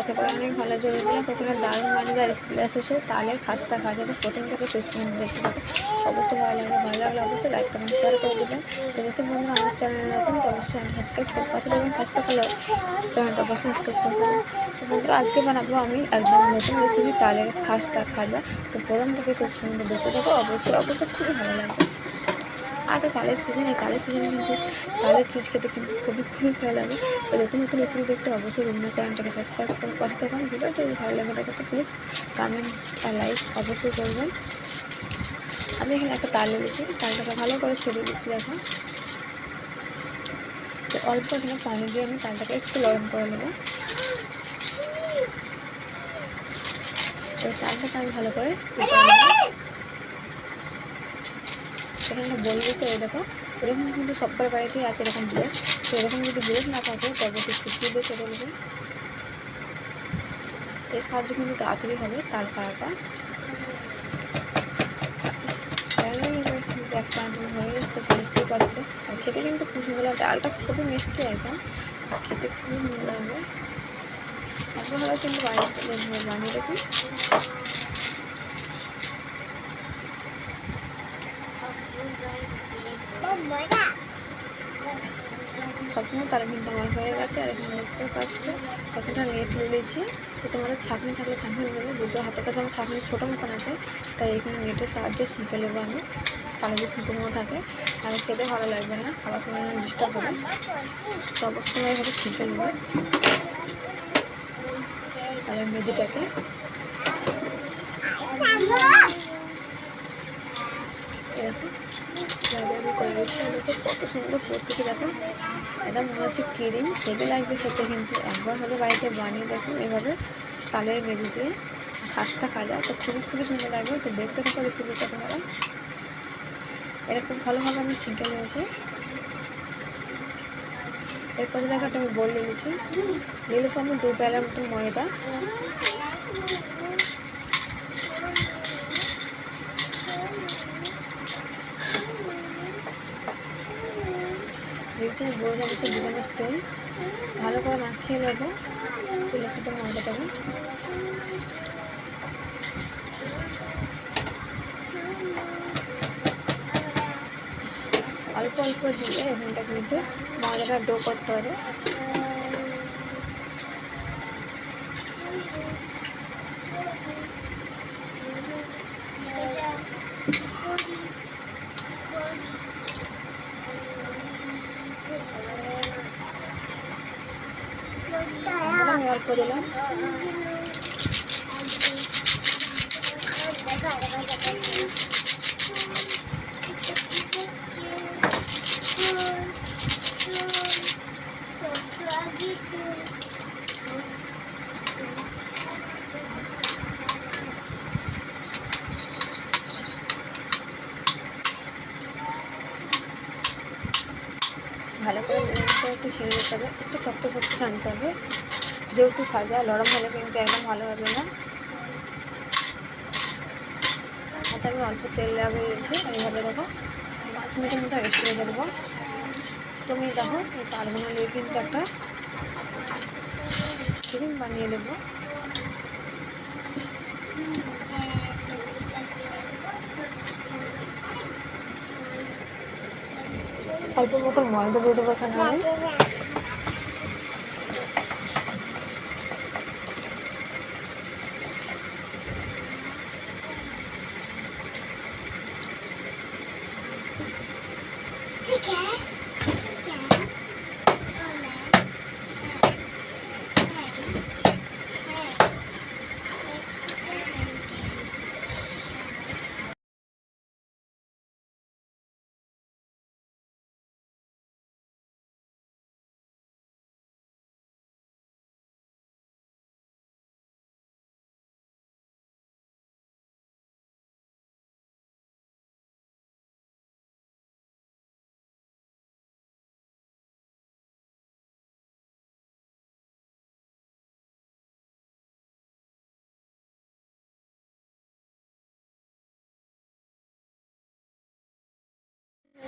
আশা করি অনেক ভালো জন্য কখনো দারুণ মজাদার রেসিপি এসেছে তালের খাস্তা খাওয়া যাবে। প্রথম থেকে শেষ পর্যন্ত দেখতে পাবে। অবশ্যই ভালো লাগলে অবশ্যই লাইক কমেন্ট শেয়ার করে দেবেন। তো যেসব বন্ধুরা আমার চ্যানেলে নতুন তো অবশ্যই চ্যানেল সাবস্ক্রাইব করে পাশে দেবেন। ফার্স্ট হলো চ্যানেলটা অবশ্যই সাবস্ক্রাইব করে দেবেন। তো বন্ধুরা আজকে বানাবো আমি একদম নতুন রেসিপি তালের খাস্তা খাজা। তো প্রথম থেকে শেষ পর্যন্ত দেখতে থাকো। অবশ্যই খুবই ভালো লাগবে। আগে তালের সিজনে কিন্তু তালের চিজ খেতে কিন্তু খুবই ভালো লাগে। তো নতুন রেসিপি দেখতে অবশ্যই রবীন্দ্র চ্যানেলটাকে সাবস্ক্রাইব করে পাশে থাকুন। ভিডিওটা যদি ভালো লাগে থাকে তো প্লিজ কমেন্ট আর লাইক অবশ্যই করবেন। আমি এখানে একটা তাল নিয়েছি, তালটাকে ভালো করে ছেড়ে দিচ্ছি। দেখো তো অল্প এখানে পানি দিয়ে আমি তালটাকে একটু গরম করে নেবো। তো তালটাকে আমি ভালো করে এখানে বলে দিচ্ছে। এই দেখো এরকম কিন্তু সবার বাড়িতেই আছে এরকম ব্লেড। তো এরকম যদি ব্লেড না থাকে তবে একটু শুকিয়ে দিয়ে চলে নেবে। এর সাহায্যে কিন্তু তাড়াতাড়ি হবে তাল কাড়াটা। কিন্তু একটা হয়ে এসতেছে দেখতে পাচ্ছে। আর খেতে কিন্তু খুব সুন্দর লাগে। ডালটা খুবই মিষ্টি একদম, খেতে খুবই সুন্দর লাগবে। একবার হলে কিন্তু বাড়িতে বানিয়ে দেখুন। সবসময় তারা কিন্তু আমার হয়ে গেছে। আর এখানে দেখতে পাচ্ছে একটা নেট নিয়েছি। তো তোমাদের ছাঁকনি থাকলে ছাঁকনি নেবে। যদিও হাতের কাছে আমার ছাঁকনি ছোটো মতন আছে, তাই এখানে নেটের সাহায্যে ছেঁকে নেবো আমি। তাহলে যে শুকনো থাকে আর খেতে ভালো লাগবে না, খাওয়ার সময় ডিস্টার্ব হবে। তো অবশ্যই এভাবে ছেঁকে নেবে তাহলে মেদিটাকে। এরকম করে দিচ্ছি। দেখো কত সুন্দর পড়তেছে। দেখো এটা মনে হচ্ছে ক্রিম, হেভি লাগবে খেতে। কিন্তু একবার হলে বাড়িতে বানিয়ে দেখুন এভাবে তালের মেদি দিয়ে খাস্তা খাজা। তো খুবই সুন্দর লাগবে। তো দেখতে থাকো রেসিপিটা তোমরা। এরকম ভালোভাবে আমি ছেঁকে নিয়েছি। এরপরে দেখো আমি বল নিয়েছি। নিলে তো আমি 2 পেয়ালার মতন ময়দা। দিয়েছি আমি 2 চামচের 2 চামচ তেল। ভালো করে মাখিয়ে নেবো তেলের সাথে ময়দাটাকে। অল্প দিয়ে এখানটা কিন্তু ময়দাটা ডো করতে হবে। আমি অল্প দিলাম। ভালো করে মশলাটা একটু ছেড়ে দিতে হবে। একটু শক্ত ছানতে হবে, যেহেতু খাজা নরম হলে কিন্তু একদম ভালো হবে না। হাতে আমি অল্প তেল লাগিয়ে দিয়েছি। এইভাবে দেখো 5 মিনিটের মতো রেস্ট করে দেবো। তুমি দেখো এই তালগুলো নিয়ে কিন্তু একটা ক্রিম বানিয়ে নেবো। অল্প মতো ময়দা দিয়ে দেবো এখানে আমি।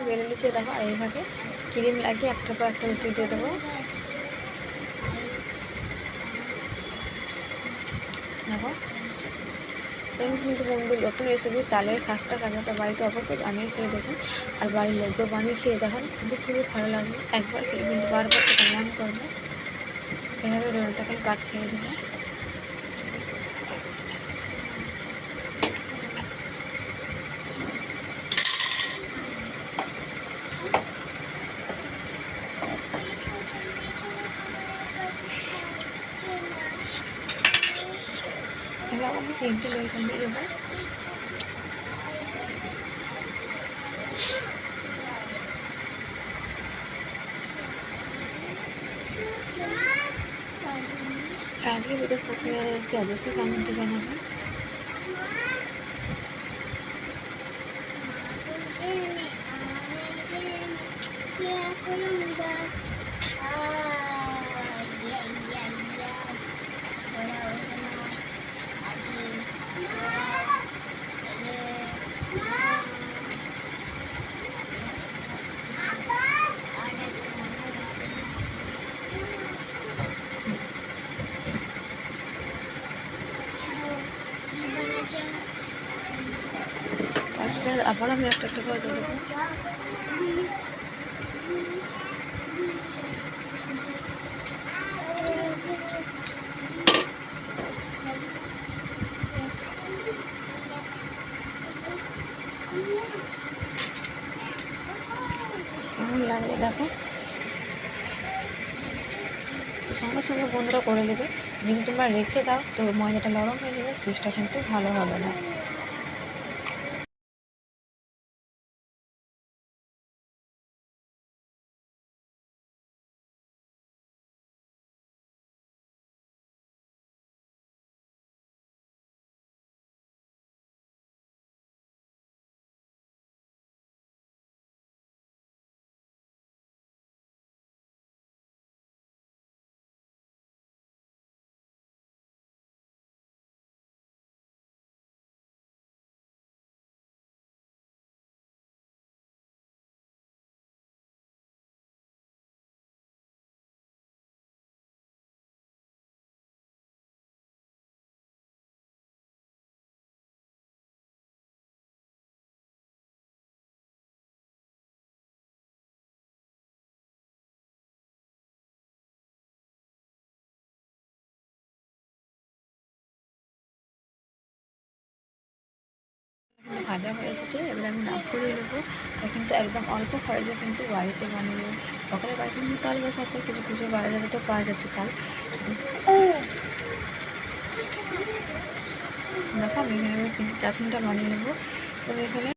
বেলে নিচে দেখো আর এইভাবে ক্রিম লাগিয়ে একটার পর একটা রুটি দিয়ে দেবো। দেখো এমনি কিন্তু বন্ধু নতুন রেসিপি তালের খাস্তা খাজাটা বাড়িতে অবশ্যই বানিয়ে খেয়ে দেখুন, আর বাড়ির লোকও বানিয়ে খেয়ে দেখান, কিন্তু খুবই ভালো লাগবে। একবার খেলে কিন্তু বারবার খেতে মন করবে। এভাবে রোলটাকে পাক খেয়ে দেবো। এবার আমি 3টে রোল বানিয়ে দেবো। আর আজকে ভিডিও কোথায় যাচ্ছে অবশ্যই কমেন্টে জানাবে। তারপরে আবার আমি একটা একটা করে দেবো। কেমন লাগবে দেখো। তো সঙ্গে সঙ্গে বন্ধুরা করে নেবে। যদি তোমরা রেখে দাও তো ময়দাটা নরম হয়ে যাবে, চিজটা কিন্তু ভালো হবে না। ভাজা হয়ে এসেছে, এবার আমি নাপ করে নেবো। আর কিন্তু একদম অল্প খরচে কিন্তু বাড়িতে বানিয়ে নেবো। সকালে বাড়িতে কিন্তু তাল গাছ আছে, কিছু কিছু বাজারে তো পাওয়া যাচ্ছে তাল। দেখো আমি এখানে চাটনিটা বানিয়ে নেবো। তো এখানে